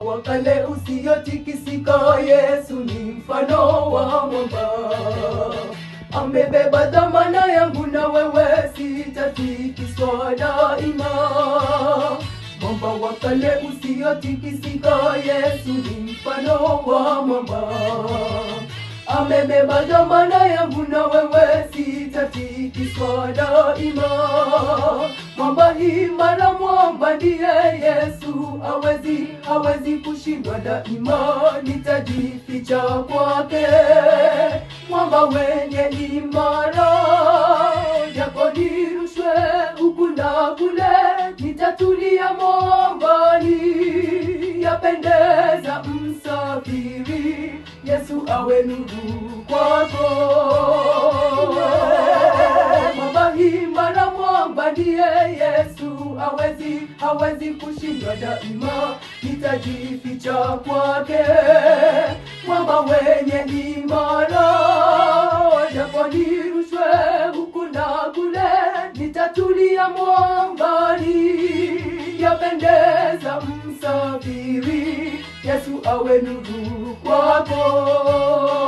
Wakale usiotikisika, Yesu ni mfano wa mwamba. Amebeba dhamana yangu na wewe sitatikiswa daima. Mwamba wakale usiotikisika, Yesu ni mfano wa mwamba. Amebeba dhamana yangu na wewe sitatikiswa daima. Mwamba imara, mwamba ndiye Yesu, hawezi kushindwa daima. Nitajificha kwake, mwamba wenye imara. Japo nirushwe huku na kule, nitatulia mwambani. Yapendeza msafiri, Yesu awe nuru kwako. Mwamba imara, mwamba ndiye Yesu, hawezi kushindwa daima. Nitajificha kwake, mwamba wenye imara. Japo nirushwe huku na kule, nitatulia mwambani. Yapendeza msafiri, Yesu awe nuru kwako.